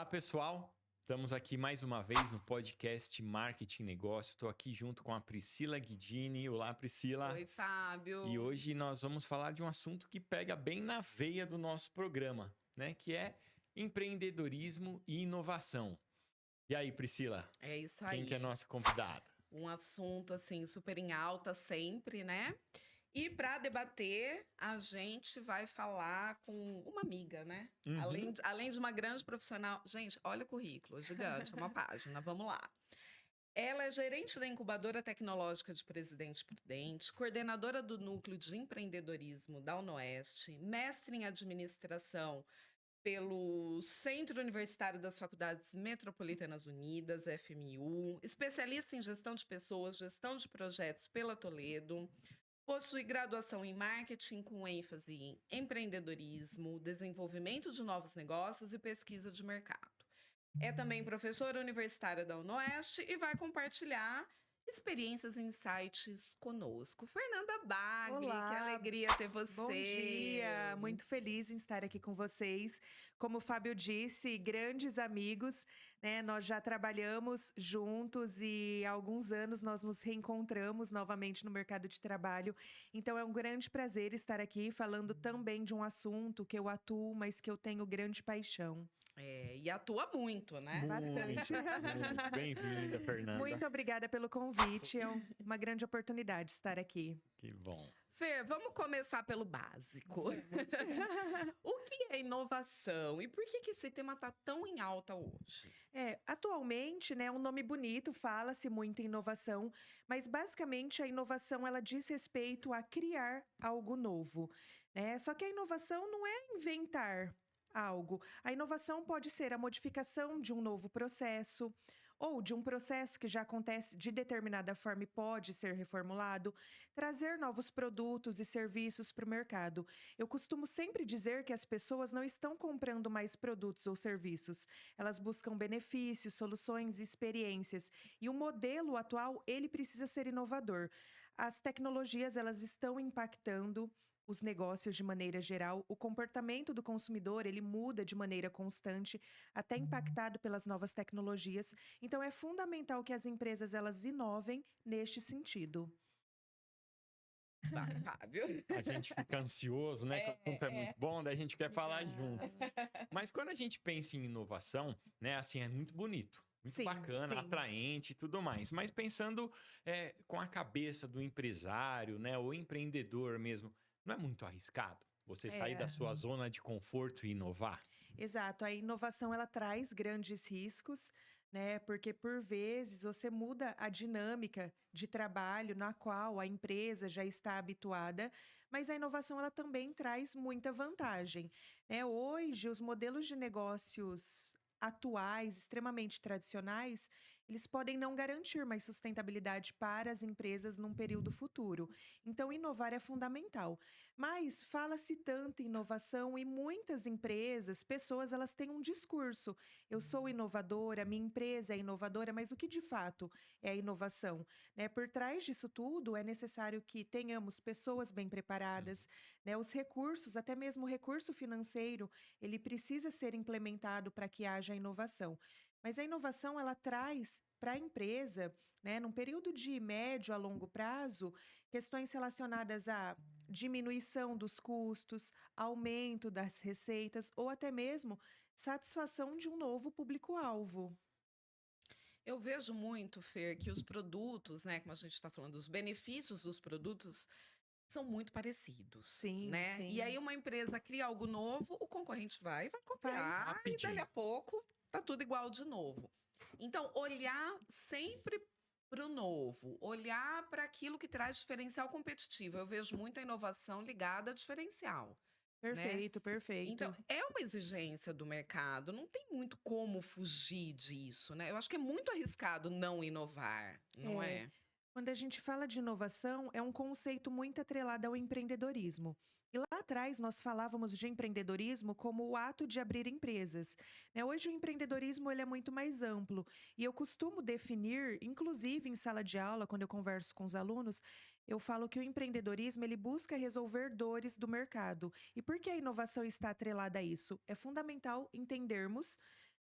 Olá, pessoal. Estamos aqui mais uma vez no podcast Marketing Negócio. Estou aqui junto com a Priscila Guidini. Olá, Priscila. Oi, Fábio. E hoje nós vamos falar de um assunto que pega bem na veia do nosso programa, né? Que é empreendedorismo e inovação. E aí, Priscila? É isso aí. Quem que é a nossa convidada? Um assunto, assim, super em alta sempre, né? E para debater, a gente vai falar com uma amiga, né? Além de uma grande profissional. Gente, olha o currículo, gigante, é uma página. Vamos lá. Ela é gerente da incubadora tecnológica de Presidente Prudente, coordenadora do núcleo de empreendedorismo da UnoOeste, mestre em administração pelo Centro Universitário das Faculdades Metropolitanas Unidas, FMU, especialista em gestão de pessoas, gestão de projetos pela Toledo, possui graduação em marketing com ênfase em empreendedorismo, desenvolvimento de novos negócios e pesquisa de mercado. É também professora universitária da UnoOeste e vai compartilhar experiências e insights conosco. Fernanda Bagli, Olá, que alegria ter você. bom dia, muito feliz em estar aqui com vocês. Como o Fábio disse, grandes amigos, né? Nós já trabalhamos juntos e há alguns anos nós nos reencontramos novamente no mercado de trabalho. Então é um grande prazer estar aqui falando também de um assunto que eu atuo, mas que eu tenho grande paixão. E atua muito, né? Bastante. Muito bem-vinda, Fernanda. Muito obrigada pelo convite, é uma grande oportunidade estar aqui. Que bom. Fer, vamos começar pelo básico. O que é inovação e por que esse tema está tão em alta hoje? Atualmente, né, um nome bonito, fala-se muito em inovação, mas basicamente a inovação ela diz respeito a criar algo novo, né? Só que a inovação não é inventar algo. A inovação pode ser a modificação de um novo processo ou de um processo que já acontece de determinada forma e pode ser reformulado, trazer novos produtos e serviços para o mercado. Eu costumo sempre dizer que as pessoas não estão comprando mais produtos ou serviços. Elas buscam benefícios, soluções e experiências. E o modelo atual, ele precisa ser inovador. As tecnologias, elas estão impactando os negócios de maneira geral, o comportamento do consumidor, ele muda de maneira constante, até impactado pelas novas tecnologias. Então, é fundamental que as empresas, elas inovem neste sentido. Vai, Fábio. A gente fica ansioso, né? Quando o assunto é muito bom, daí a gente quer falar junto. Mas quando a gente pensa em inovação, né? Assim, é muito bonito. Muito Sim, bacana, sim. atraente e tudo mais. Mas pensando com a cabeça do empresário, né? O empreendedor mesmo, não é muito arriscado você sair da sua zona de conforto e inovar? Exato, a inovação ela traz grandes riscos, né? Porque por vezes você muda a dinâmica de trabalho na qual a empresa já está habituada, mas a inovação ela também traz muita vantagem, né? Hoje os modelos de negócios atuais, extremamente tradicionais, eles podem não garantir mais sustentabilidade para as empresas num período futuro. Então, inovar é fundamental. Mas fala-se tanto em inovação e muitas empresas, pessoas, elas têm um discurso. Eu sou inovadora, minha empresa é inovadora, mas o que de fato é a inovação? Né? Por trás disso tudo, é necessário que tenhamos pessoas bem preparadas, né? Os recursos, até mesmo o recurso financeiro, ele precisa ser implementado para que haja inovação. Mas a inovação, ela traz para a empresa, né, num período de médio a longo prazo, questões relacionadas à diminuição dos custos, aumento das receitas ou até mesmo satisfação de um novo público-alvo. Eu vejo muito, Fer, que os produtos, né, como a gente está falando, os benefícios dos produtos são muito parecidos, Sim, né? sim. E aí uma empresa cria algo novo, o concorrente vai copiar e rapidinho. dali a pouco tá tudo igual de novo. Então, olhar sempre para o novo, olhar para aquilo que traz diferencial competitivo. Eu vejo muita inovação ligada a diferencial. Perfeito, perfeito. Então, é uma exigência do mercado, não tem muito como fugir disso, né? Eu acho que é muito arriscado não inovar, não é? Quando a gente fala de inovação, é um conceito muito atrelado ao empreendedorismo. E lá atrás nós falávamos de empreendedorismo como o ato de abrir empresas, né? Hoje o empreendedorismo ele é muito mais amplo e eu costumo definir, inclusive em sala de aula, quando eu converso com os alunos, eu falo que o empreendedorismo ele busca resolver dores do mercado. E por que a inovação está atrelada a isso? É fundamental entendermos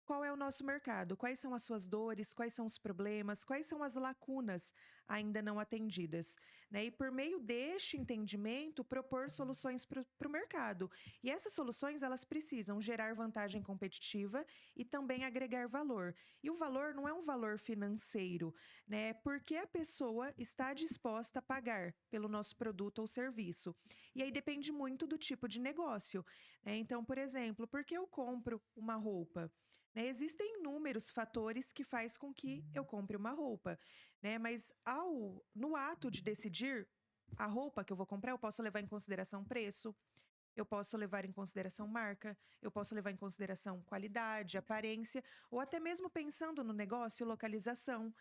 qual é o nosso mercado, quais são as suas dores, quais são os problemas, quais são as lacunas ainda não atendidas, né? E por meio deste entendimento, propor soluções para o mercado. E essas soluções, elas precisam gerar vantagem competitiva e também agregar valor. E o valor não é um valor financeiro, né? Porque a pessoa está disposta a pagar pelo nosso produto ou serviço. E aí depende muito do tipo de negócio, né? Então, por exemplo, por que eu compro uma roupa? Né, existem inúmeros fatores que faz com que eu compre uma roupa, né? Mas no ato de decidir a roupa que eu vou comprar, eu posso levar em consideração preço, eu posso levar em consideração marca, eu posso levar em consideração qualidade, aparência, ou até mesmo pensando no negócio, localização.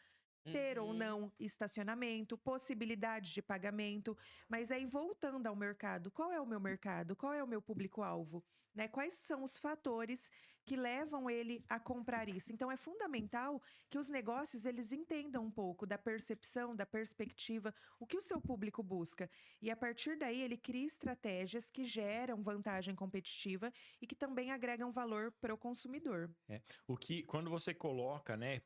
Ter ou Uhum. não estacionamento, possibilidade de pagamento, mas aí voltando ao mercado, qual é o meu mercado? Qual é o meu público-alvo? Né? Quais são os fatores que levam ele a comprar isso? Então é fundamental que os negócios eles entendam um pouco da percepção, da perspectiva, o que o seu público busca. E a partir daí ele cria estratégias que geram vantagem competitiva e que também agregam valor para o consumidor. Quando você coloca, né,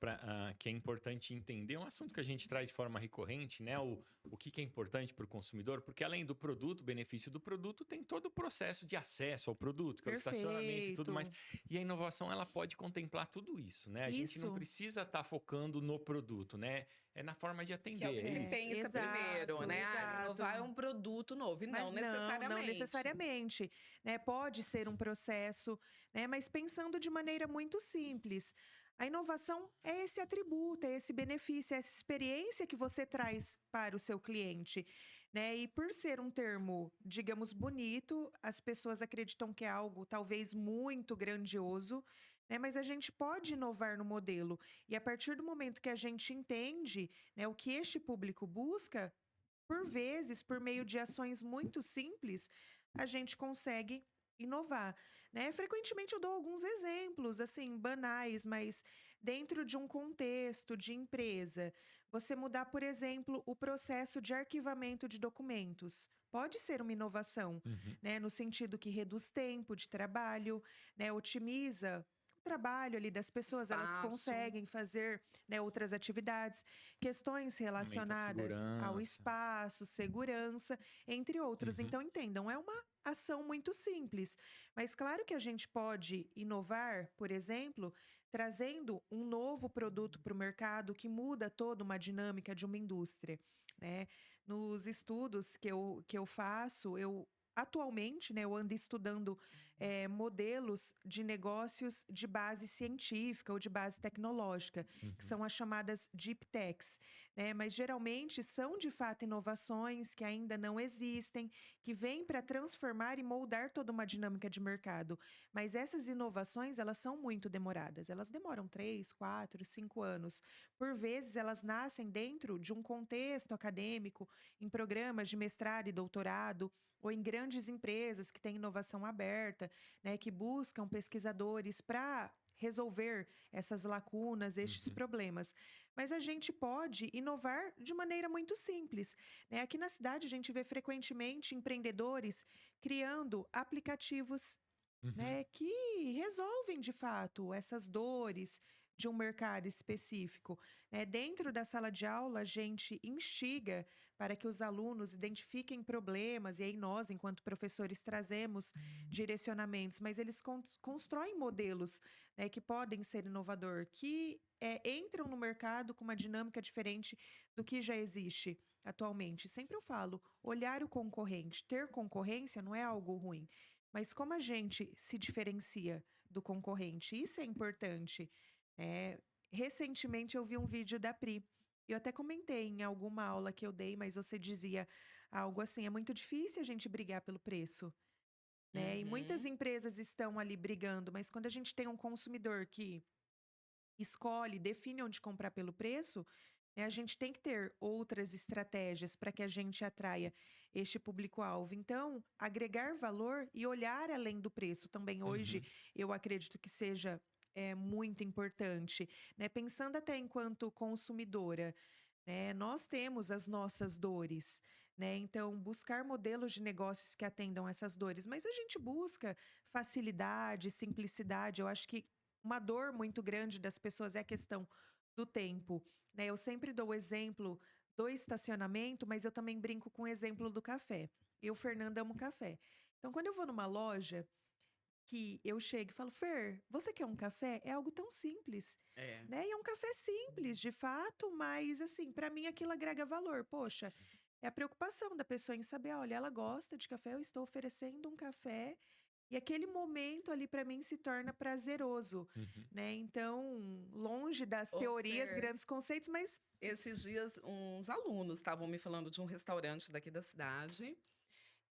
que é importante entender, é um assunto que a gente traz de forma recorrente, né, o que é importante para o consumidor, porque além do produto, o benefício do produto, tem todo o processo de acesso ao produto, que é o estacionamento e tudo mais. Perfeito. E a inovação, ela pode contemplar tudo isso, né? A gente não Isso. precisa estar focando no produto, né? É na forma de Que é o atender, que é se isso. pensa primeiro, Exato, né? Ah, inovar é exato. um produto novo. E não Mas não necessariamente. necessariamente, né? Pode ser um processo, né? Mas pensando de maneira muito simples. A inovação é esse atributo, é esse benefício, é essa experiência que você traz para o seu cliente, né? E por ser um termo, digamos, bonito, as pessoas acreditam que é algo talvez muito grandioso, né? Mas a gente pode inovar no modelo. E a partir do momento que a gente entende, né, o que este público busca, por vezes, por meio de ações muito simples, a gente consegue inovar, né? Frequentemente eu dou alguns exemplos, assim, banais, mas dentro de um contexto de empresa, você mudar, por exemplo, o processo de arquivamento de documentos. Pode ser uma inovação, Uhum. né? No sentido que reduz tempo de trabalho, né? Otimiza o trabalho ali das pessoas, elas Espaço. conseguem fazer, né, outras atividades. Questões Aumenta a relacionadas ao segurança. espaço, segurança, entre outros. Uhum. Então, entendam, é uma ação muito simples. Mas claro que a gente pode inovar, por exemplo, trazendo um novo produto para o mercado que muda toda uma dinâmica de uma indústria, né? Nos estudos que eu faço, eu atualmente, né, eu ando estudando modelos de negócios de base científica ou de base tecnológica, que Uhum. são as chamadas Deep Techs, né? Mas geralmente são de fato inovações que ainda não existem, que vêm para transformar e moldar toda uma dinâmica de mercado. Mas essas inovações, elas são muito demoradas. Elas demoram 3, 4, 5 anos. Por vezes, elas nascem dentro de um contexto acadêmico, em programas de mestrado e doutorado, ou em grandes empresas que têm inovação aberta, né, que buscam pesquisadores para resolver essas lacunas, estes Uhum. problemas. Mas a gente pode inovar de maneira muito simples, né? Aqui na cidade a gente vê frequentemente empreendedores criando aplicativos, Uhum. né, que resolvem de fato essas dores de um mercado específico, né? Dentro da sala de aula, a gente instiga para que os alunos identifiquem problemas, e aí nós, enquanto professores, trazemos direcionamentos, mas eles constroem modelos, né, que podem ser inovador, que entram no mercado com uma dinâmica diferente do que já existe atualmente. Sempre eu falo, olhar o concorrente, ter concorrência não é algo ruim. Mas como a gente se diferencia do concorrente? Isso é importante. Eh, Recentemente eu vi um vídeo da Pri. Eu até comentei em alguma aula que eu dei, mas você dizia algo assim: é muito difícil a gente brigar pelo preço, né? E muitas Uhum. empresas estão ali brigando, mas quando a gente tem um consumidor que escolhe, define onde comprar pelo preço, né, a gente tem que ter outras estratégias para que a gente atraia este público-alvo. Então, agregar valor e olhar além do preço também hoje, Uhum. eu acredito que seja muito importante, né? Pensando até enquanto consumidora, né? Nós temos as nossas dores, né? Então, buscar modelos de negócios que atendam essas dores, mas a gente busca facilidade, simplicidade. Eu acho que uma dor muito grande das pessoas é a questão do tempo, né? Eu sempre dou o exemplo do estacionamento, mas eu também brinco com o exemplo do café. Eu, Fernanda, amo café. Então, quando eu vou numa loja que eu chego e falo, Fer, você quer um café? É algo tão simples, É. né? E é um café simples, de fato, mas assim, para mim aquilo agrega valor. Poxa, é a preocupação da pessoa em saber, olha, ela gosta de café, eu estou oferecendo um café e aquele momento ali para mim se torna prazeroso, Uhum. né? Então, longe das Ô, teorias, Fer, grandes conceitos, mas esses dias uns alunos estavam me falando de um restaurante daqui da cidade.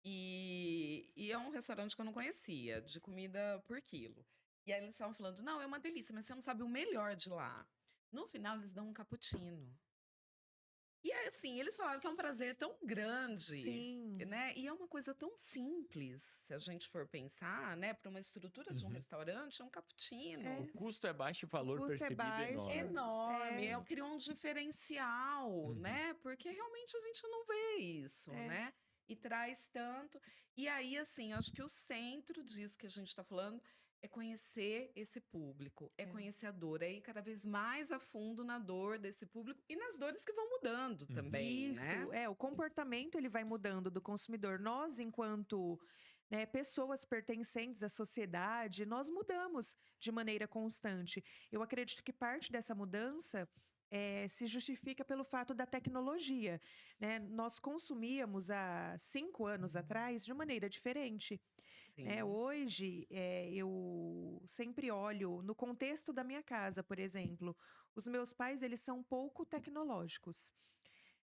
E é um restaurante que eu não conhecia, de comida por quilo. E aí eles estavam falando: "Não, é uma delícia, mas você não sabe o melhor de lá". No final eles dão um cappuccino. E é assim, eles falaram que é um prazer tão grande, sim, né, e é uma coisa tão simples, se a gente for pensar, né, para uma estrutura de um Uhum. restaurante, é um O cappuccino. é, custo é baixo e o o valor custo é percebido é baixo, enorme. Enorme, é, criou um diferencial, Uhum. né, porque realmente a gente não vê isso, é, né, e traz tanto. E aí, assim, acho que o centro disso que a gente está falando é conhecer esse público, é é. conhecer a dor, é ir cada vez mais a fundo na dor desse público e nas dores que vão mudando Uhum. também, né. Isso, o comportamento ele vai mudando do consumidor. Nós, enquanto, né, pessoas pertencentes à sociedade, nós mudamos de maneira constante. Eu acredito que parte dessa mudança se justifica pelo fato da tecnologia, né? Nós consumíamos há 5 anos atrás de maneira diferente, né? Sim. Hoje, eu sempre olho no contexto da minha casa, por exemplo. Os meus pais, eles são pouco tecnológicos.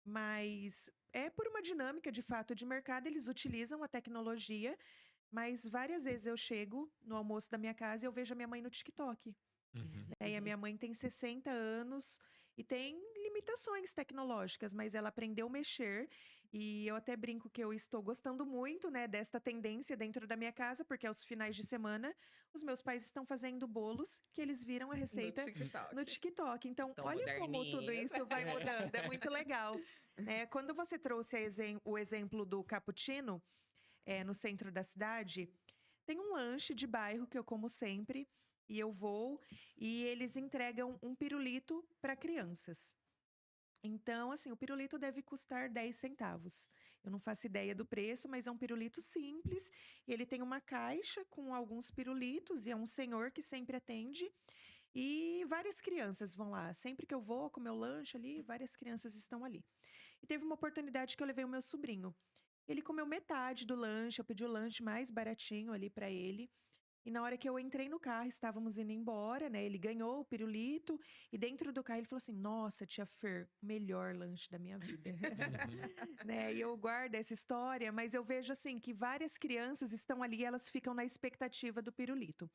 Mas é por uma dinâmica, de fato, de mercado, eles utilizam a tecnologia, mas várias vezes eu chego no almoço da minha casa e eu vejo a minha mãe no TikTok, Uhum. né, e a minha mãe tem 60 anos e tem limitações tecnológicas, mas ela aprendeu a mexer, e eu até brinco que eu estou gostando muito, né, desta tendência dentro da minha casa, porque aos finais de semana os meus pais estão fazendo bolos que eles viram a No receita no TikTok. TikTok. Então, Tão olha como tudo moderninhos. isso vai É. mudando, é muito legal, né. Quando você trouxe o exemplo do cappuccino, no centro da cidade, tem um lanche de bairro que eu como sempre, e eu vou, e eles entregam um pirulito para crianças. Então, assim, o pirulito deve custar 10 centavos. Eu não faço ideia do preço, mas é um pirulito simples, e ele tem uma caixa com alguns pirulitos, e é um senhor que sempre atende, e várias crianças vão lá. Sempre que eu vou com o meu lanche ali, várias crianças estão ali. E teve uma oportunidade que eu levei o meu sobrinho. Ele comeu metade do lanche, eu pedi o lanche mais baratinho ali para ele. E na hora que eu entrei no carro, estávamos indo embora, né? Ele ganhou o pirulito e dentro do carro ele falou assim: "Nossa, tia Fer, o melhor lanche da minha vida", Uhum. né? E eu guardo essa história, mas eu vejo assim que várias crianças estão ali, e elas ficam na expectativa do pirulito.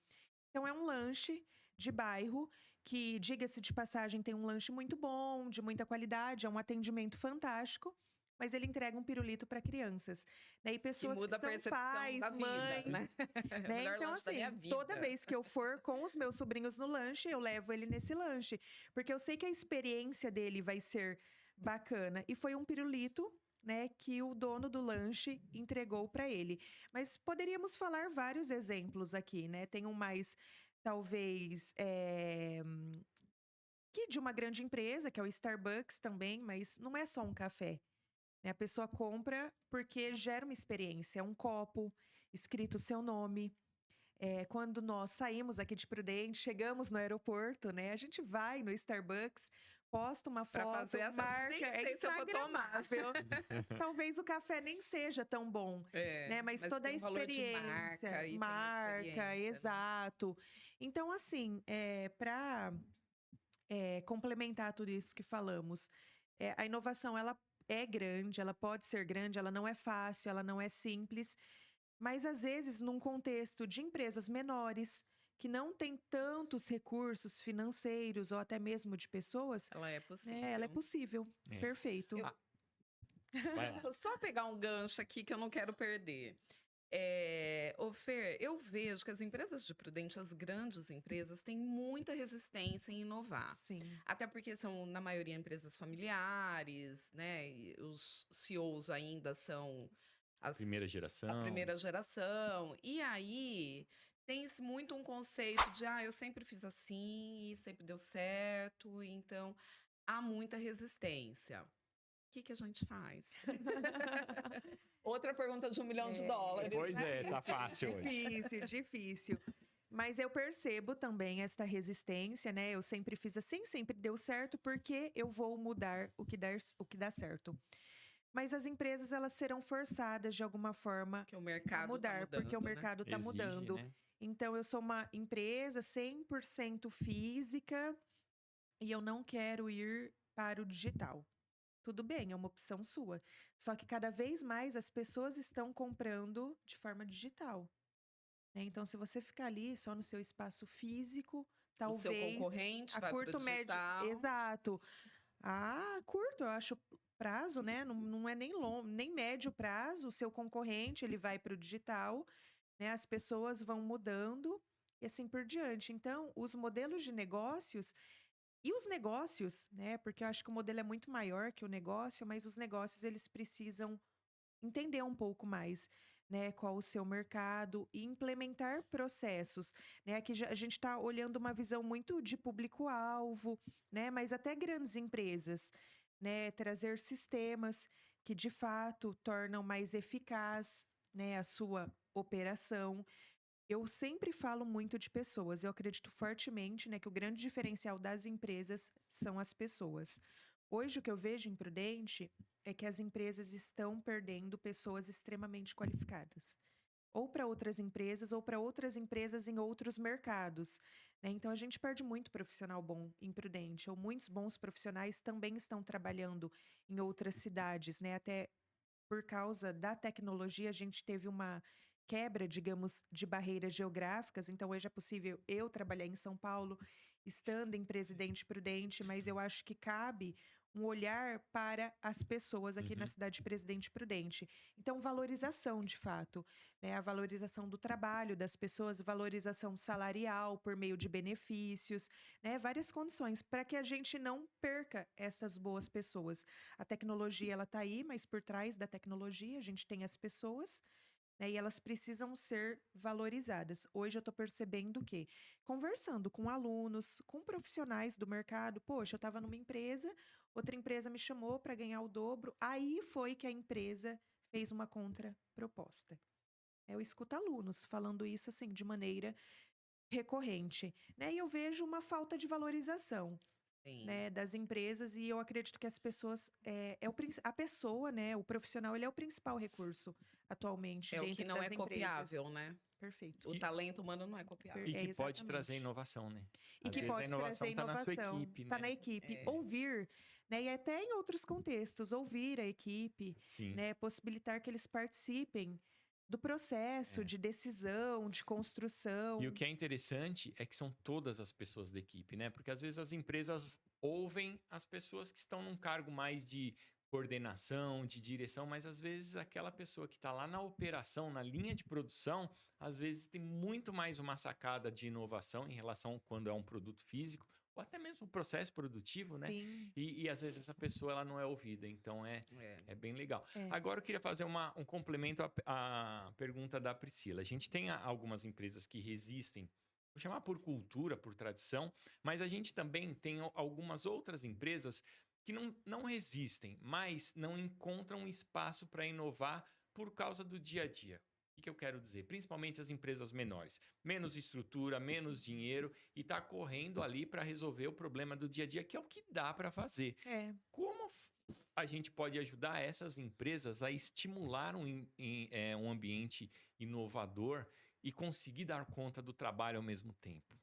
Então é um lanche de bairro que, diga-se de passagem, tem um lanche muito bom, de muita qualidade, é um atendimento fantástico, mas ele entrega um pirulito para crianças, né, e Que pessoas que muda a são percepção pais, da vida, mães, né. O né. melhor Então lanche da minha assim, toda vida. vez que eu for com os meus sobrinhos no lanche, eu levo ele nesse lanche, porque eu sei que a experiência dele vai ser bacana. E foi um pirulito, né, que o dono do lanche entregou para ele. Mas poderíamos falar vários exemplos aqui, né, tem um mais talvez, que de uma grande empresa, que é o Starbucks também, mas não é só um café, né, a pessoa compra porque gera uma experiência, é um copo escrito o seu nome. Quando nós saímos aqui de Prudente, chegamos no aeroporto, né, a gente vai no Starbucks, posta uma Pra fazer foto, essa marca, nem é sei se eu vou tomar. instagramável. Talvez o café nem seja tão bom, É, né, mas mas toda a tem um valor de marca experiência, e tem a marca, experiência, né. exato. Então assim, para complementar tudo isso que falamos, a inovação ela é grande, ela pode ser grande, ela não é fácil, ela não é simples, mas às vezes num contexto de empresas menores, que não têm tantos recursos financeiros ou até mesmo de pessoas, Ela é né, ela é possível. possível. É. Perfeito. Eu Ah, vai lá. Deixa eu só pegar um gancho aqui que eu não quero perder. Ô Fer, eu vejo que as empresas de Prudente, as grandes empresas, têm muita resistência em inovar. Sim. Até porque são, na maioria, empresas familiares, né? E os CEOs ainda são as Primeira a geração. primeira geração. E aí Tem-se muito um conceito de, eu sempre fiz assim e sempre deu certo, então há muita resistência. O que a gente faz? Outra pergunta de $1 milhão, Pois né? tá fácil hoje. Difícil, difícil. Mas eu percebo também esta resistência, né? Eu sempre fiz assim, sempre deu certo, porque eu vou mudar o que dá certo. Mas as empresas, elas serão forçadas de alguma forma Que o mercado a mudar, tá mudando, porque o mercado está Exige, mudando. né? Então, eu sou uma empresa 100% física e eu não quero ir para o digital. Tudo bem, é uma opção sua. Só que cada vez mais as pessoas estão comprando de forma digital, né? Então, se você ficar ali só no seu espaço físico, O seu talvez concorrente a vai pro curto, médio. digital. Exato. Curto, eu acho prazo, né? Não é nem longo, nem médio prazo. O seu concorrente, ele vai para o digital, né? As pessoas vão mudando e assim por diante. Então, os modelos de negócios e os negócios, né? Porque eu acho que o modelo é muito maior que o negócio, mas os negócios, eles precisam entender um pouco mais, né, qual o seu mercado e implementar processos, né? Aqui a gente está olhando uma visão muito de público-alvo, né? Mas até grandes empresas, né? Trazer sistemas que de fato tornam mais eficaz, né, a sua operação. Eu sempre falo muito de pessoas. Eu acredito fortemente, né, que o grande diferencial das empresas são as pessoas. Hoje, o que eu vejo em Prudente é que as empresas estão perdendo pessoas extremamente qualificadas. Ou para outras empresas em outros mercados, né? Então, a gente perde muito profissional bom em Prudente. Ou muitos bons profissionais também estão trabalhando em outras cidades, né? Até por causa da tecnologia, a gente teve uma quebra, digamos, de barreiras geográficas. Então, hoje é possível eu trabalhar em São Paulo, estando em Presidente Prudente, mas eu acho que cabe um olhar para as pessoas aqui na cidade de Presidente Prudente. Então, valorização, de fato, né? A valorização do trabalho das pessoas, valorização salarial por meio de benefícios, né? Várias condições para que a gente não perca essas boas pessoas. A tecnologia, ela está aí, mas por trás da tecnologia a gente tem as pessoas, né? E elas precisam ser valorizadas. Hoje eu estou percebendo que, conversando com alunos, com profissionais do mercado, poxa, eu estava numa empresa, outra empresa me chamou para ganhar o dobro, aí foi que a empresa fez uma contraproposta. Eu escuto alunos falando isso assim de maneira recorrente, né? E eu vejo uma falta de valorização, Sim. né, das empresas, e eu acredito que as pessoas a pessoa, né, o profissional, ele é o principal recurso atualmente É o dentro que não das é empresas. copiável, né? Perfeito. O talento humano não é copiável. E que pode exatamente. trazer inovação, né? E Às que vezes pode a inovação trazer tá na sua inovação, equipe, tá né? na equipe. É. Ouvir, né, e até em outros contextos, ouvir a equipe, Sim. né, possibilitar que eles participem do processo de decisão, de construção. E o que é interessante é que são todas as pessoas da equipe, né? Porque às vezes as empresas ouvem as pessoas que estão num cargo mais de coordenação, de direção, mas às vezes aquela pessoa que está lá na operação, na linha de produção, às vezes tem muito mais uma sacada de inovação em relação quando é um produto físico, ou até mesmo o processo produtivo, né? Sim. E às vezes essa pessoa ela não é ouvida, então é bem legal. Agora eu queria fazer um complemento à pergunta da Priscila. A gente tem algumas empresas que resistem, vou chamar por cultura, por tradição, mas a gente também tem algumas outras empresas que não resistem, mas não encontram espaço para inovar por causa do dia a dia. O que eu quero dizer? Principalmente as empresas menores. Menos estrutura, menos dinheiro e tá correndo ali para resolver o problema do dia a dia, que é o que dá para fazer. Como a gente pode ajudar essas empresas a estimular um ambiente inovador e conseguir dar conta do trabalho ao mesmo tempo?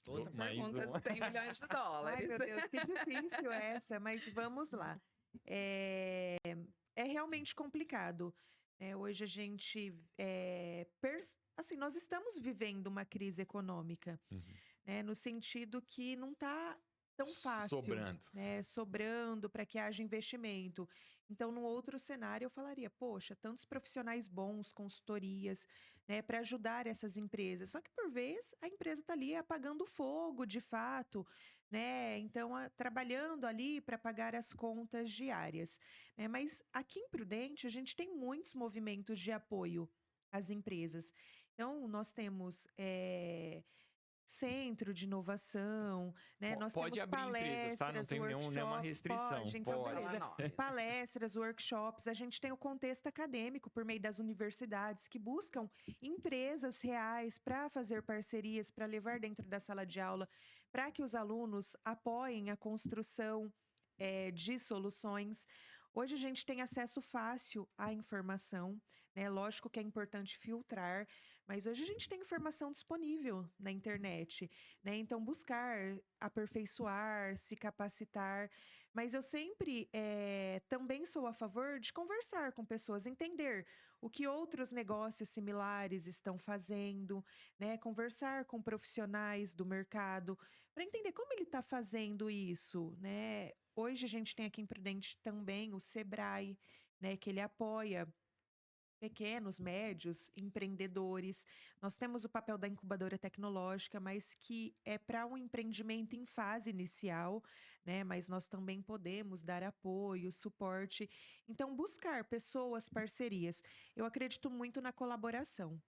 Outra pergunta de $100 milhões. Ai, meu Deus, que difícil essa, mas vamos lá. É realmente complicado. Hoje a gente, assim, nós estamos vivendo uma crise econômica, né, no sentido que não está tão fácil, né, sobrando para que haja investimento. Então, num outro cenário, eu falaria, poxa, tantos profissionais bons, consultorias, né, para ajudar essas empresas. Só que, por vez, a empresa está ali apagando fogo, de fato, né? Então, trabalhando ali para pagar as contas diárias, né? Mas aqui em Prudente, a gente tem muitos movimentos de apoio às empresas. Então, nós temos centro de inovação, né? Nós Pode temos abrir empresas, tá? Não palestras, tem nenhuma workshops, restrição. pode, então Pode. Fala beleza. nós. Palestras, workshops, a gente tem o contexto acadêmico por meio das universidades que buscam empresas reais para fazer parcerias, para levar dentro da sala de aula, para que os alunos apoiem a construção de soluções. Hoje a gente tem acesso fácil à informação, né? Lógico que é importante filtrar, mas hoje a gente tem informação disponível na internet, né? Então, buscar, aperfeiçoar, se capacitar. Mas eu sempre também sou a favor de conversar com pessoas, entender o que outros negócios similares estão fazendo, né? Conversar com profissionais do mercado para entender como ele está fazendo isso, né? Hoje a gente tem aqui em Prudente também o Sebrae, né? Que ele apoia pequenos, médios, empreendedores. Nós temos o papel da incubadora tecnológica, mas que é para um empreendimento em fase inicial, né? Mas nós também podemos dar apoio, suporte. Então, buscar pessoas, parcerias. Eu acredito muito na colaboração.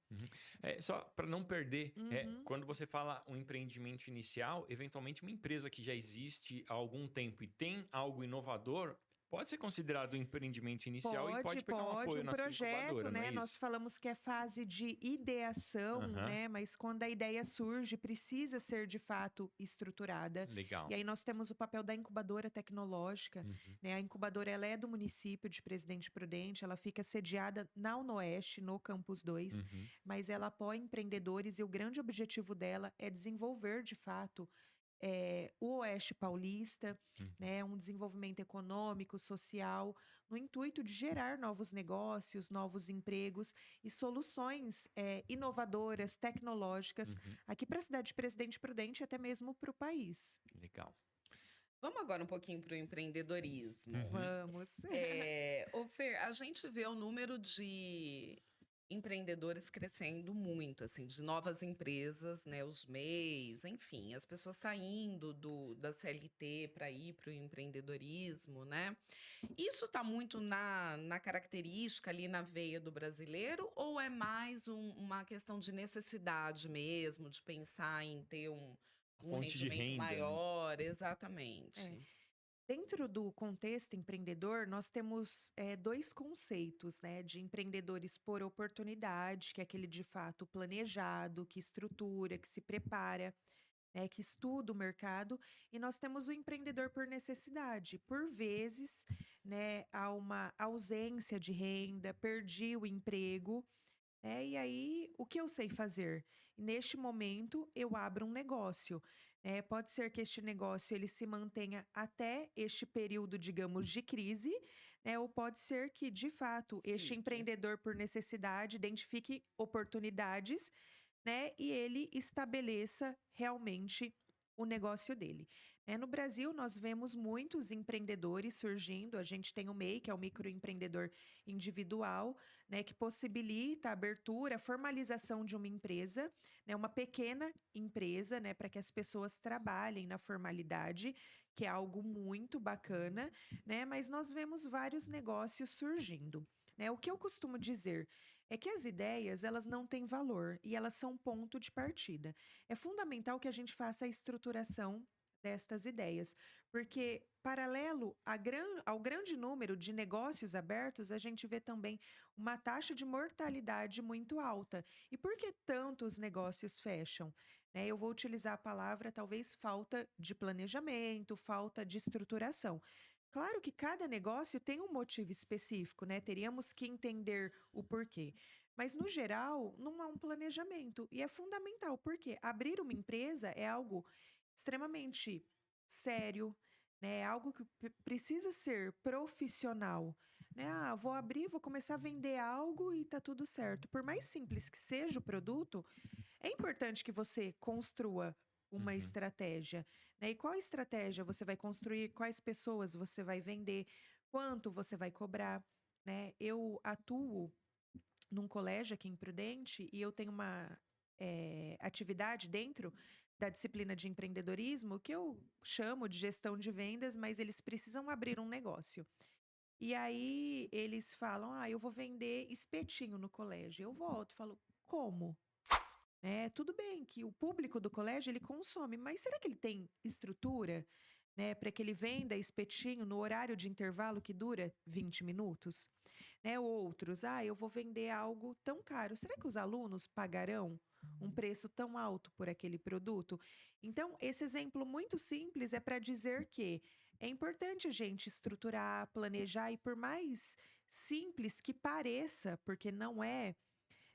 Só para não perder, Uhum. quando você fala um empreendimento inicial, eventualmente uma empresa que já existe há algum tempo e tem algo inovador, pode ser considerado um empreendimento inicial e pode pegar um apoio Um na sua projeto, incubadora, não é né? Nós isso? falamos que é fase de ideação, Aham, né? Mas quando a ideia surge, precisa ser de fato estruturada. E legal. aí nós temos o papel da incubadora tecnológica, Uhum, né? A incubadora ela é do município de Presidente Prudente, ela fica sediada na UnoOeste, no Campus 2, uhum, mas ela apoia empreendedores e o grande objetivo dela é desenvolver de fato o Oeste Paulista, uhum. né, um desenvolvimento econômico, social, no intuito de gerar novos negócios, novos empregos e soluções inovadoras, tecnológicas, Uhum. aqui para a cidade de Presidente Prudente e até mesmo para o país. Legal. Vamos agora um pouquinho para o empreendedorismo. Uhum. Vamos. Ô Fer, a gente vê o número de empreendedores crescendo muito, assim, de novas empresas, né? Os MEIs, enfim, as pessoas saindo da CLT para ir para o empreendedorismo, né? Isso está muito na característica ali na veia do brasileiro, ou é mais uma questão de necessidade mesmo, de pensar em ter um Fonte de rendimento renda, né? maior? É. Exatamente. Dentro do contexto empreendedor, nós temos dois conceitos, né? De empreendedores por oportunidade, que é aquele de fato planejado, que estrutura, que se prepara, né, que estuda o mercado, e nós temos o empreendedor por necessidade. Por vezes, né, há uma ausência de renda, perdi o emprego, né, e aí o que eu sei fazer? Neste momento, eu abro um negócio. Né? Pode ser que este negócio ele se mantenha até este período, digamos, de crise, né? Ou pode ser que, de fato, este Fique. empreendedor, por necessidade, identifique oportunidades, né? E ele estabeleça realmente o negócio dele. No Brasil, nós vemos muitos empreendedores surgindo. A gente tem o MEI, que é o microempreendedor individual, né, que possibilita a abertura, a formalização de uma empresa, né, uma pequena empresa, né, para que as pessoas trabalhem na formalidade, que é algo muito bacana, né? Mas nós vemos vários negócios surgindo. Né? O que eu costumo dizer é que as ideias, elas não têm valor e elas são ponto de partida. É fundamental que a gente faça a estruturação destas ideias, porque paralelo ao grande número de negócios abertos, a gente vê também uma taxa de mortalidade muito alta. E por que tantos negócios fecham? Né? Eu vou utilizar a palavra, talvez, falta de planejamento, falta de estruturação. Claro que cada negócio tem um motivo específico, né? Teríamos que entender o porquê. Mas, no geral, não há um planejamento. E é fundamental, porque abrir uma empresa é algo extremamente sério, né? É algo que precisa ser profissional. Né? Ah, vou abrir, vou começar a vender algo e tá tudo certo. Por mais simples que seja o produto, é importante que você construa uma Uhum. estratégia, né? E qual estratégia você vai construir? Quais pessoas você vai vender? Quanto você vai cobrar? Né? Eu atuo num colégio aqui em Prudente e eu tenho uma atividade dentro da disciplina de empreendedorismo que eu chamo de gestão de vendas, mas eles precisam abrir um negócio. E aí eles falam: ah, eu vou vender espetinho no colégio. Eu volto, falo: como? né? Tudo bem que o público do colégio ele consome, mas será que ele tem estrutura, né, para que ele venda espetinho no horário de intervalo que dura 20 minutos? Né? Outros, eu vou vender algo tão caro. Será que os alunos pagarão um preço tão alto por aquele produto? Então, esse exemplo muito simples é para dizer que é importante a gente estruturar, planejar e por mais simples que pareça, porque não é,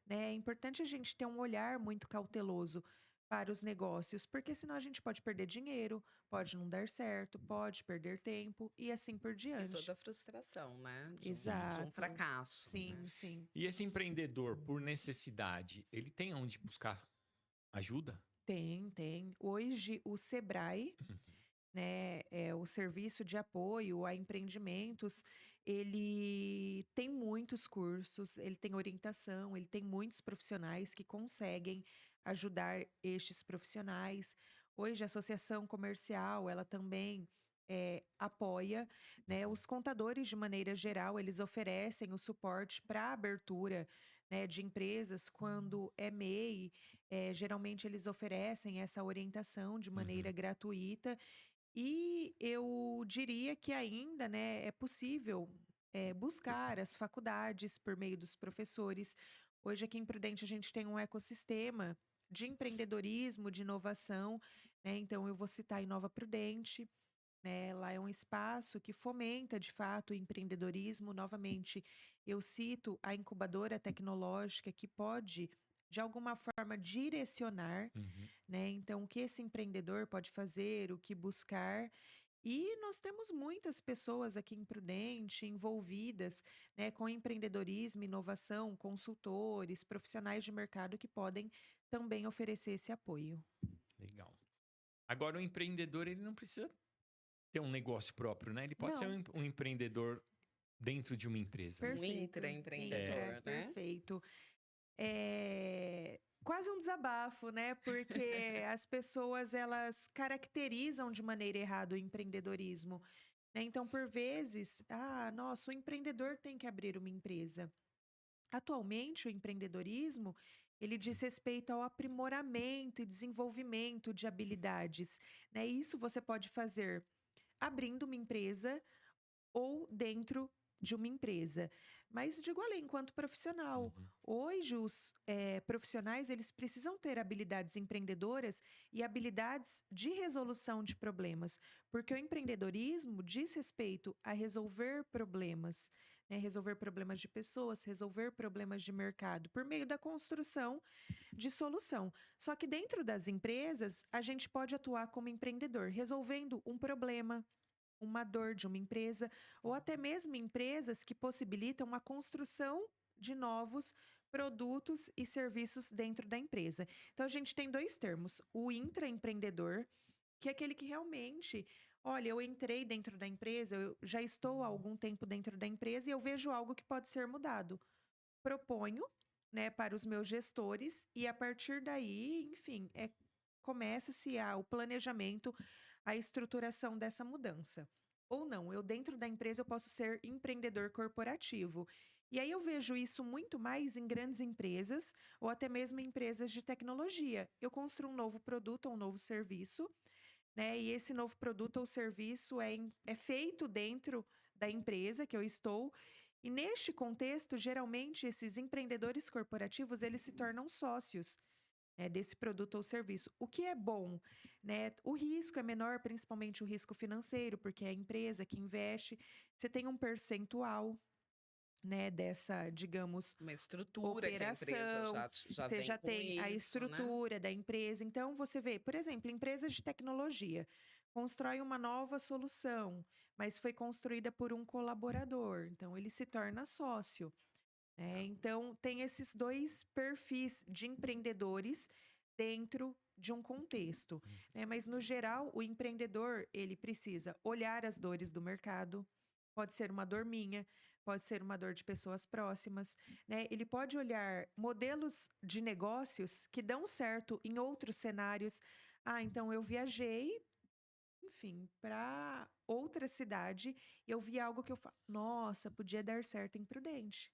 né? É importante a gente ter um olhar muito cauteloso para os negócios, porque senão a gente pode perder dinheiro, pode não dar certo, pode perder tempo e assim por E diante. toda a frustração, né? De um Exato. fracasso, né? Sim, sim. E esse empreendedor, por necessidade, ele tem onde buscar ajuda? Tem, tem. Hoje, o Sebrae, Uhum. né, é o serviço de apoio a empreendimentos, ele tem muitos cursos, ele tem orientação, ele tem muitos profissionais que conseguem ajudar estes profissionais. Hoje, a associação comercial, ela também apoia, né? Os contadores, de maneira geral, eles oferecem o suporte para a abertura, né, de empresas quando é MEI. Geralmente, eles oferecem essa orientação de maneira Uhum. gratuita e eu diria que ainda, né, é possível, buscar as faculdades por meio dos professores. Hoje aqui em Prudente a gente tem um ecossistema de empreendedorismo, de inovação, né, então eu vou citar a Inova Prudente, né, lá é um espaço que fomenta de fato o empreendedorismo. Novamente, eu cito a incubadora tecnológica que pode, de alguma forma, direcionar, Uhum. né? Então, o que esse empreendedor pode fazer, o que buscar. E nós temos muitas pessoas aqui em Prudente envolvidas, né, com empreendedorismo, inovação, consultores, profissionais de mercado que podem também oferecer esse apoio. Legal. Agora, o empreendedor, ele não precisa ter um negócio próprio, né? Ele pode ser Não, um empreendedor dentro de uma empresa, né? Um perfeito. intraempreendedor, né? Perfeito. É quase um desabafo, né? Porque as pessoas elas caracterizam de maneira errada o empreendedorismo, né? Então, por vezes, nossa, o empreendedor tem que abrir uma empresa. Atualmente, o empreendedorismo, ele diz respeito ao aprimoramento e desenvolvimento de habilidades, né? Isso você pode fazer abrindo uma empresa ou dentro de uma empresa. Mas digo além, enquanto profissional. Uhum. Hoje, os profissionais eles precisam ter habilidades empreendedoras e habilidades de resolução de problemas, porque o empreendedorismo diz respeito a resolver problemas, né? Resolver problemas de pessoas, resolver problemas de mercado, por meio da construção de solução. Só que dentro das empresas, a gente pode atuar como empreendedor, resolvendo um problema, uma dor de uma empresa, ou até mesmo empresas que possibilitam a construção de novos produtos e serviços dentro da empresa. Então, a gente tem dois termos: o intraempreendedor, que é aquele que realmente, olha, eu entrei dentro da empresa, eu já estou há algum tempo dentro da empresa e eu vejo algo que pode ser mudado. Proponho, né, para os meus gestores e a partir daí, enfim, começa-se o planejamento, a estruturação dessa mudança. Ou não, eu dentro da empresa eu posso ser empreendedor corporativo. E aí eu vejo isso muito mais em grandes empresas ou até mesmo em empresas de tecnologia. Eu construo um novo produto ou um novo serviço, né? E esse novo produto ou serviço é feito dentro da empresa que eu estou. E neste contexto, geralmente, esses empreendedores corporativos, eles se tornam sócios, né, desse produto ou serviço. O que é bom, né? O risco é menor, principalmente o risco financeiro, porque é a empresa que investe. Você tem um percentual, né, dessa, digamos, Uma estrutura que a empresa operação, já você vem já com tem a isso, né? estrutura da empresa. Então, você vê, por exemplo, empresas de tecnologia constrói uma nova solução, mas foi construída por um colaborador, então ele se torna sócio, né? Então, tem esses dois perfis de empreendedores dentro de um contexto, né? Mas, no geral, o empreendedor, ele precisa olhar as dores do mercado, pode ser uma dor minha, pode ser uma dor de pessoas próximas, né? Ele pode olhar modelos de negócios que dão certo em outros cenários. Então eu viajei, enfim, para outra cidade e eu vi algo que eu falo, nossa, podia dar certo em Prudente.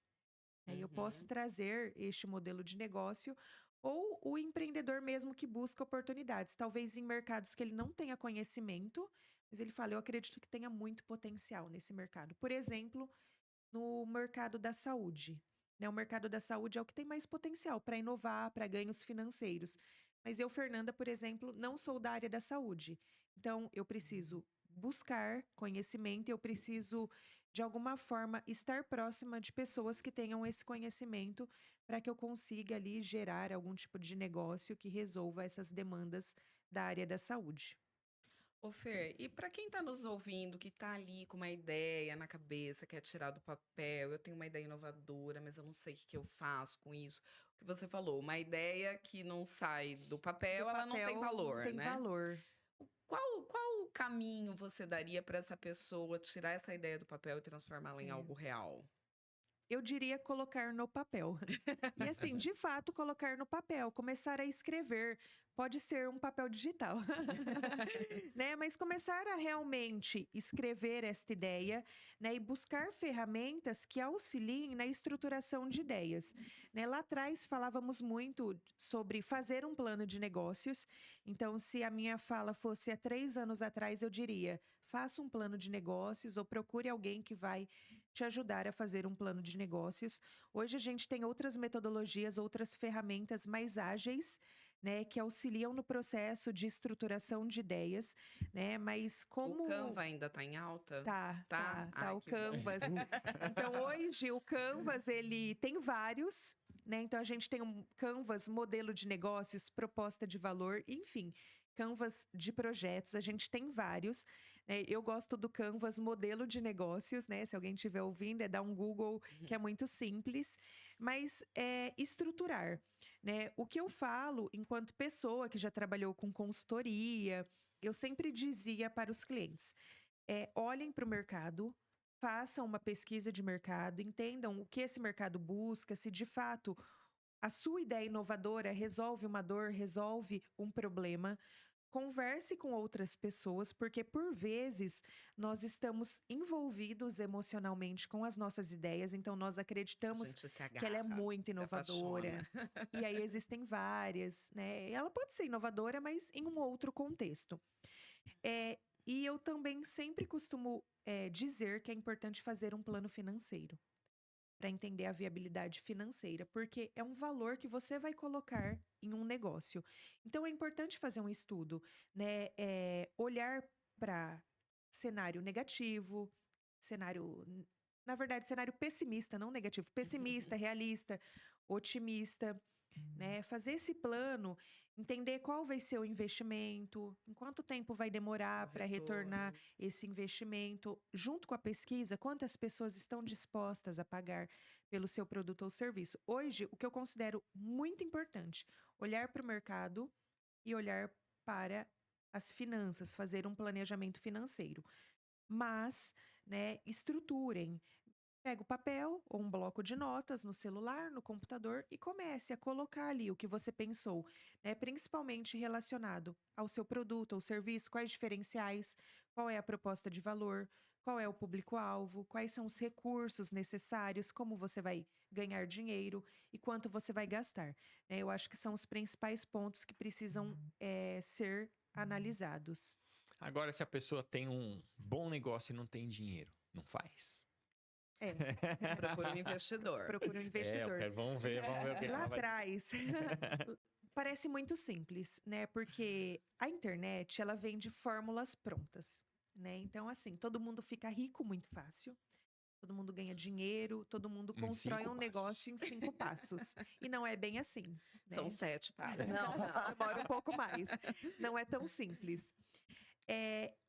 Eu posso Uhum. trazer este modelo de negócio ou o empreendedor mesmo que busca oportunidades, talvez em mercados que ele não tenha conhecimento, mas ele fala, eu acredito que tenha muito potencial nesse mercado. Por exemplo, no mercado da saúde, né? O mercado da saúde é o que tem mais potencial para inovar, para ganhos financeiros. Mas eu, Fernanda, por exemplo, não sou da área da saúde. Então, eu preciso buscar conhecimento, eu preciso, de alguma forma, estar próxima de pessoas que tenham esse conhecimento para que eu consiga ali gerar algum tipo de negócio que resolva essas demandas da área da saúde. Ô Fer, e para quem está nos ouvindo, que está ali com uma ideia na cabeça, quer tirar do papel, eu tenho uma ideia inovadora, mas eu não sei o que que eu faço com isso. O que você falou, uma ideia que não sai do Do papel, ela não tem papel não valor, tem né? valor. Qual caminho você daria para essa pessoa tirar essa ideia do papel e transformá-la em É. algo real? Eu diria colocar no papel. E assim, de fato, colocar no papel, começar a escrever. Pode ser um papel digital, né? Mas começar a realmente escrever esta ideia, né? E buscar ferramentas que auxiliem na estruturação de ideias, né? Lá atrás falávamos muito sobre fazer um plano de negócios. Então, se a minha fala fosse há 3 anos atrás, eu diria: faça um plano de negócios ou procure alguém que vai te ajudar a fazer um plano de negócios. Hoje a gente tem outras metodologias, outras ferramentas mais ágeis, né, que auxiliam no processo de estruturação de ideias, né? Mas O como Canva ainda está em alta? Tá? tá Ai, o que bom. Canvas. Então hoje o Canvas ele tem vários, né? Então a gente tem um Canvas modelo de negócios, proposta de valor, enfim, Canvas de projetos, a gente tem vários, né? Eu gosto do Canvas modelo de negócios, né? Se alguém estiver ouvindo, é dar um Google, que é muito simples, mas é estruturar, né? O que eu falo enquanto pessoa que já trabalhou com consultoria, eu sempre dizia para os clientes: olhem para o mercado, façam uma pesquisa de mercado, entendam o que esse mercado busca, se de fato a sua ideia inovadora resolve uma dor, resolve um problema. Converse com outras pessoas, porque por vezes nós estamos envolvidos emocionalmente com as nossas ideias, então nós A acreditamos gente se que ela é agarra, muito se apaixona. inovadora. E aí existem várias, né? Ela pode ser inovadora, mas em um outro contexto. E eu também sempre costumo dizer que é importante fazer um plano financeiro para entender a viabilidade financeira, porque é um valor que você vai colocar em um negócio. Então é importante fazer um estudo, né? Olhar para cenário negativo, cenário, na verdade, cenário pessimista, não negativo, pessimista, realista, otimista, né? Fazer esse plano, entender qual vai ser o investimento, em quanto tempo vai O demorar para retornar retorno. esse investimento, junto com a pesquisa, quantas pessoas estão dispostas a pagar pelo seu produto ou serviço. Hoje, o que eu considero muito importante, olhar para o mercado e olhar para as finanças, fazer um planejamento financeiro. Mas, né, estruturem. Pega o papel ou um bloco de notas no celular, no computador e comece a colocar ali o que você pensou, né? Principalmente relacionado ao seu produto ou serviço, quais diferenciais, qual é a proposta de valor, qual é o público-alvo, quais são os recursos necessários, como você vai ganhar dinheiro e quanto você vai gastar, né? Eu acho que são os principais pontos que precisam ser analisados. Agora, se a pessoa tem um bom negócio e não tem dinheiro, não faz? É, Procura um investidor. procura um investidor. Vamos ver o que Lá ela vai dizer. atrás, parece muito simples, né? Porque a internet, ela vende fórmulas prontas, né? Então, assim, todo mundo fica rico muito fácil. Todo mundo ganha dinheiro, todo mundo Em constrói 5 um passos. negócio em 5 passos. E não é bem assim, São né? 7 para. Não, Demora um não. pouco mais. Não é tão simples.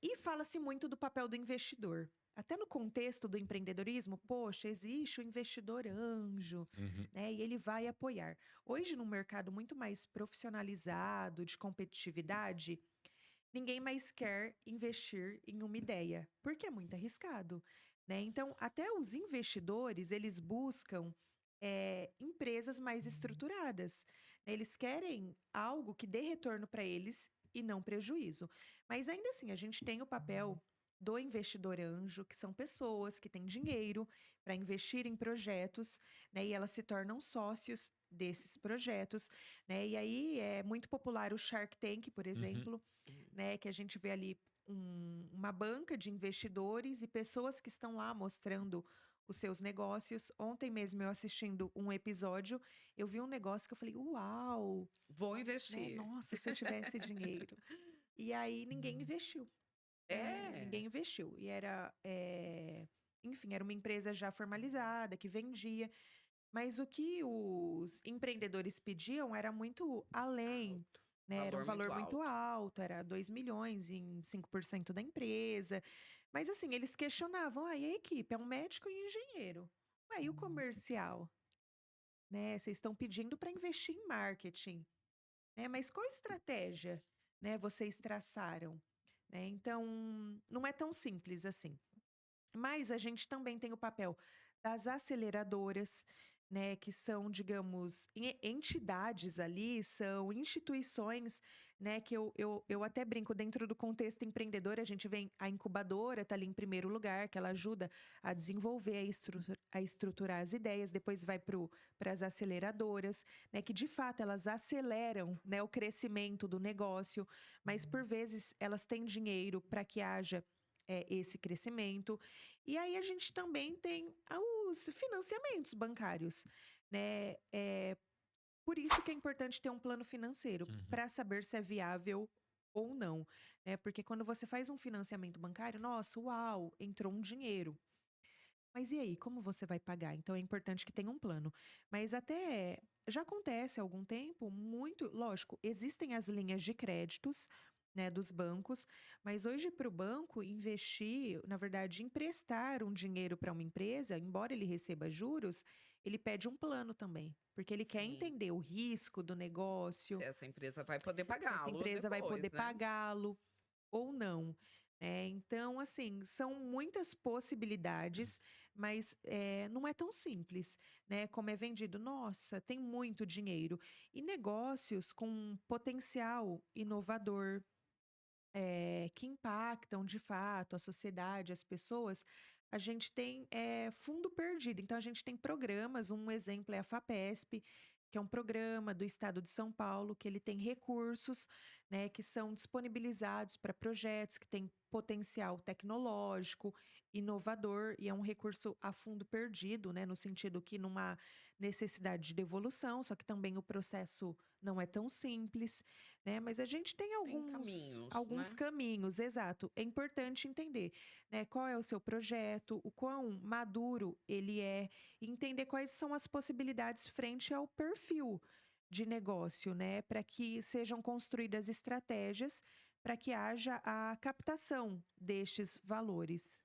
E fala-se muito do papel do investidor. Até no contexto do empreendedorismo, poxa, existe o investidor anjo, Uhum. né? E ele vai apoiar. Hoje, num mercado muito mais profissionalizado, de competitividade, ninguém mais quer investir em uma ideia, porque é muito arriscado, né? Então, até os investidores, eles buscam empresas mais estruturadas, né? Eles querem algo que dê retorno para eles e não prejuízo. Mas ainda assim, a gente tem o papel do investidor anjo, que são pessoas que têm dinheiro para investir em projetos, né? E elas se tornam sócios desses projetos, né? E aí é muito popular o Shark Tank, por exemplo, né? Que a gente vê ali uma banca de investidores e pessoas que estão lá mostrando os seus negócios. Ontem mesmo eu assistindo um episódio, eu vi um negócio que eu falei, uau, Vou né? investir. Nossa, se eu tivesse dinheiro. E aí ninguém investiu. Ninguém investiu. E enfim, era uma empresa já formalizada, que vendia. Mas o que os empreendedores pediam era muito além, Alto. né? Era um Valor valor muito muito alto. alto, era 2 milhões em 5% da empresa. Mas assim, eles questionavam, e a equipe? É um médico e um engenheiro. E o comercial? Né? Vocês estão pedindo para investir em marketing, né? Mas qual estratégia, né, vocês traçaram? Né? Então, não é tão simples assim. Mas a gente também tem o papel das aceleradoras, né, que são, digamos, entidades ali, são instituições, né, que eu até brinco, dentro do contexto empreendedor, a gente vem, a incubadora está ali em primeiro lugar, que ela ajuda a desenvolver, a estruturar as ideias, depois vai para as aceleradoras, né, que de fato elas aceleram, né, o crescimento do negócio, mas por vezes elas têm dinheiro para que haja esse crescimento. E aí a gente também tem os financiamentos bancários, né? Por isso que é importante ter um plano financeiro, para saber se é viável ou não, né? Porque quando você faz um financiamento bancário, nossa, uau, entrou um dinheiro. Mas e aí, como você vai pagar? Então é importante que tenha um plano. Mas até já acontece há algum tempo, muito, lógico, existem as linhas de créditos, né, dos bancos, mas hoje para o banco investir, na verdade, emprestar um dinheiro para uma empresa, embora ele receba juros, ele pede um plano também, porque ele quer Sim. entender o risco do negócio, Se essa empresa vai poder se essa pagá-lo empresa vai depois, poder né? pagá-lo ou não. Então, assim, são muitas possibilidades, mas não é tão simples, né? Como é vendido, nossa, tem muito dinheiro. E negócios com potencial inovador, que impactam de fato a sociedade, as pessoas, a gente tem fundo perdido. Então, a gente tem programas, um exemplo é a FAPESP, que é um programa do estado de São Paulo, que ele tem recursos, né, que são disponibilizados para projetos que têm potencial tecnológico, inovador, e é um recurso a fundo perdido, né, no sentido que numa necessidade de devolução, só que também o processo não é tão simples, né? Mas a gente tem Tem alguns caminhos, né? caminhos, exato. É importante entender, né, qual é o seu projeto, o quão maduro ele é, e entender quais são as possibilidades frente ao perfil de negócio, né, para que sejam construídas estratégias para que haja a captação destes valores.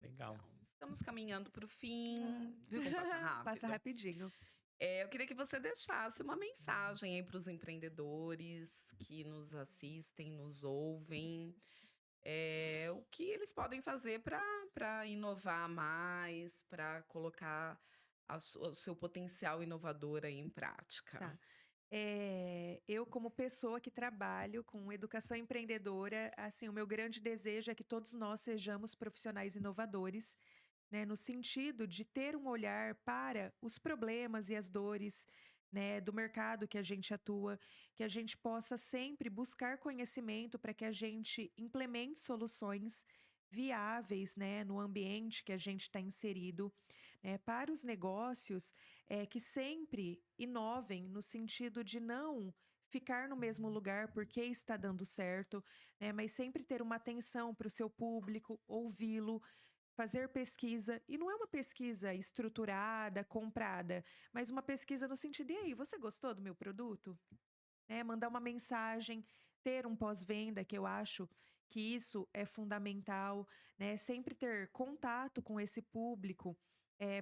Legal. Então, estamos caminhando para o fim. Viu como passa Passa rápido? rapidinho. Eu queria que você deixasse uma mensagem aí para os empreendedores que nos assistem, nos ouvem. O que eles podem fazer para inovar mais, para colocar o seu potencial inovador aí em prática. Tá. Eu, como pessoa que trabalho com educação empreendedora, assim, o meu grande desejo é que todos nós sejamos profissionais inovadores, né, no sentido de ter um olhar para os problemas e as dores, né, do mercado que a gente atua, que a gente possa sempre buscar conhecimento para que a gente implemente soluções viáveis, né, no ambiente que a gente está inserido, né, para os negócios, que sempre inovem no sentido de não ficar no mesmo lugar porque está dando certo, né, mas sempre ter uma atenção para o seu público, ouvi-lo, fazer pesquisa, e não é uma pesquisa estruturada, comprada, mas uma pesquisa no sentido, e aí, você gostou do meu produto? Né, mandar uma mensagem, ter um pós-venda, que eu acho que isso é fundamental, né? Sempre ter contato com esse público,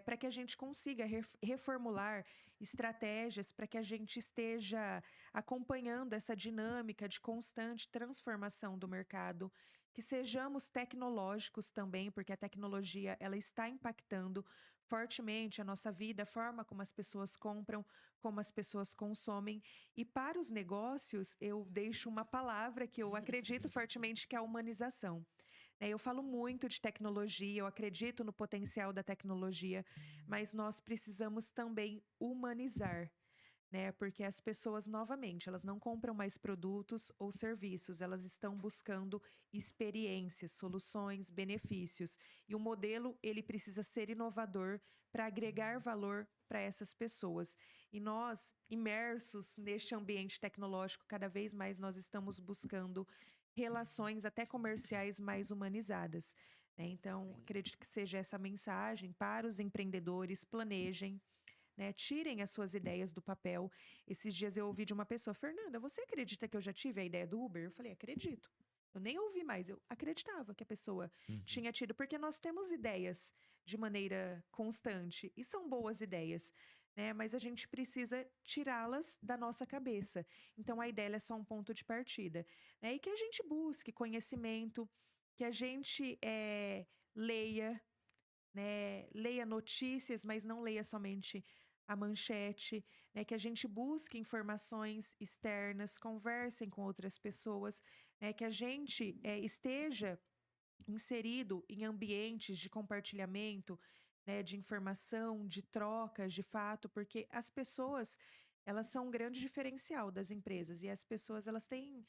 para que a gente consiga reformular estratégias para que a gente esteja acompanhando essa dinâmica de constante transformação do mercado, que sejamos tecnológicos também, porque a tecnologia ela está impactando fortemente a nossa vida, a forma como as pessoas compram, como as pessoas consomem. E para os negócios, eu deixo uma palavra que eu acredito fortemente que é a humanização. né? Eu falo muito de tecnologia, eu acredito no potencial da tecnologia, mas nós precisamos também humanizar, né? Porque as pessoas, novamente, elas não compram mais produtos ou serviços, elas estão buscando experiências, soluções, benefícios. E o modelo, ele precisa ser inovador para agregar valor para essas pessoas. E nós, imersos neste ambiente tecnológico, cada vez mais nós estamos buscando relações até comerciais mais humanizadas, né? Então, Sim. acredito que seja essa mensagem para os empreendedores: planejem, né? Tirem as suas ideias do papel. Esses dias eu ouvi de uma pessoa: Fernanda, você acredita que eu já tive a ideia do Uber? Eu falei: acredito. Eu nem ouvi mais, eu acreditava que a pessoa tinha tido, porque nós temos ideias de maneira constante e são boas ideias, né? Mas a gente precisa tirá-las da nossa cabeça. Então a ideia é só um ponto de partida, né? E que a gente busque conhecimento, que a gente leia, né? Leia notícias, mas não leia somente a manchete, né? Que a gente busque informações externas, conversem com outras pessoas, né? Que a gente esteja inserido em ambientes de compartilhamento, né? De informação, de trocas, de fato, porque as pessoas, elas são um grande diferencial das empresas e as pessoas, elas têm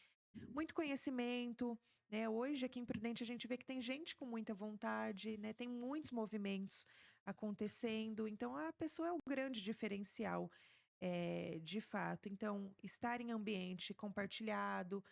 muito conhecimento, né? Hoje aqui em Prudente a gente vê que tem gente com muita vontade, né? Tem muitos movimentos acontecendo, então a pessoa é o grande diferencial, de fato. Então, estar em ambiente compartilhado,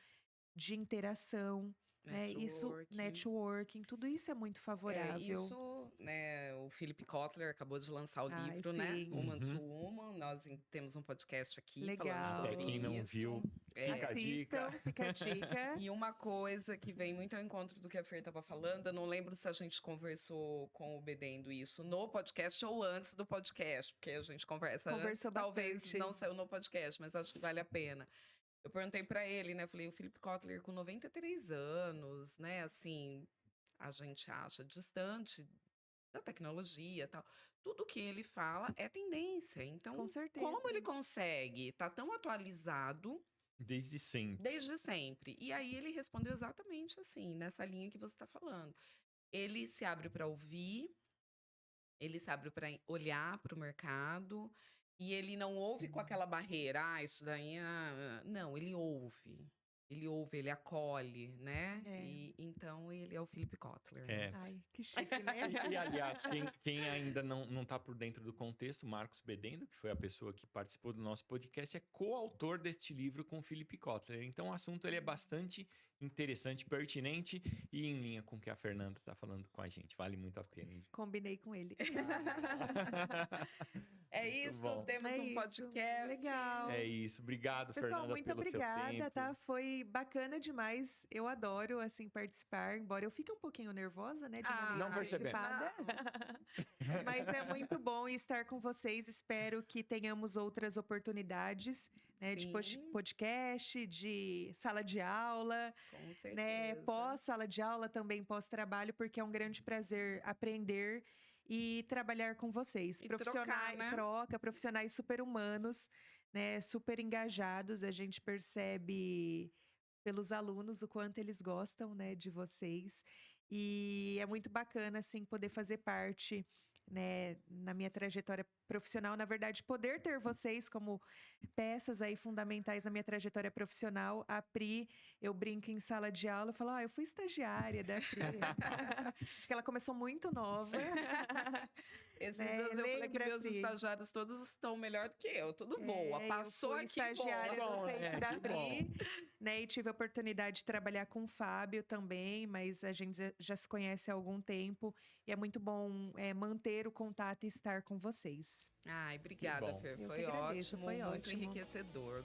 de interação, né? Isso, networking, tudo isso é muito favorável. Isso, né, o Philip Kotler acabou de lançar o Ai, livro, né? sim. Woman to Woman. Nós temos um podcast aqui falando Legal. sobre Até quem não isso. viu, fica a dica. Assistam, fica a dica. E uma coisa que vem muito ao encontro do que a Fer estava falando, eu não lembro se a gente conversou com o Bedendo isso no podcast ou antes do podcast, porque a gente conversa Conversou antes, talvez bastante. não saiu no podcast, mas acho que vale a pena. Eu perguntei para ele, né? Falei, o Philip Kotler com 93 anos, né? Assim, a gente acha distante da tecnologia e tal. Tudo que ele fala é tendência. Então, Com certeza. como ele consegue estar tão atualizado Desde sempre. desde sempre? E aí ele respondeu exatamente assim, nessa linha que você está falando. Ele se abre para ouvir, ele se abre para olhar para o mercado e ele não ouve com aquela barreira, isso daí. Não, ele ouve. Ele ouve, ele acolhe, né? E então ele é o Philip Kotler. Né? Ai, que chique, né? E, aliás, quem ainda não está por dentro do contexto, Marcos Bedendo, que foi a pessoa que participou do nosso podcast, é coautor deste livro com o Philip Kotler. Então, o assunto ele é bastante interessante, pertinente e em linha com o que a Fernanda está falando com a gente. Vale muito a pena. Combinei com ele. É isso, temos um podcast. Legal. É isso. Obrigado, Pessoal, Fernanda, muito pelo obrigada, seu tempo. tá? Foi bacana demais. Eu adoro, assim, participar, embora eu fique um pouquinho nervosa, né? De maneira não percebemos. antecipada. Mas é muito bom estar com vocês. Espero que tenhamos outras oportunidades, né? De podcast, de sala de aula. Com certeza. Né? Pós-sala de aula, também pós-trabalho, porque é um grande prazer aprender e trabalhar com vocês. E Profissionais, trocar, né? profissionais super humanos, né? Super engajados. A gente percebe pelos alunos o quanto eles gostam, né, de vocês. E é muito bacana, assim, poder fazer parte, né, na minha trajetória profissional. Na verdade, poder ter vocês como peças aí fundamentais na minha trajetória profissional. A Pri, eu brinco em sala de aula, eu falo, eu fui estagiária da Pri. Diz que ela começou muito nova. Esses dias eu falei que meus estagiários todos estão melhor do que eu. Tudo boa. Passou eu fui aqui, estagiária docente da Pri, bom. né? E tive a oportunidade de trabalhar com o Fábio também, mas a gente já se conhece há algum tempo. E é muito bom manter o contato e estar com vocês. Ai, obrigada, Fer. Eu Foi que agradeço, ótimo, foi muito ótimo. enriquecedor.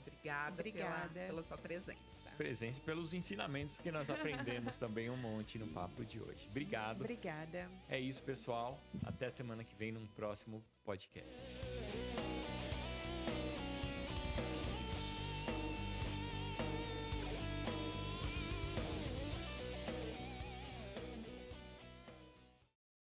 Obrigada. Pela sua presença. Presença e pelos ensinamentos, porque nós aprendemos também um monte no papo de hoje. Obrigado. Obrigada. É isso, pessoal. Até semana que vem num próximo podcast.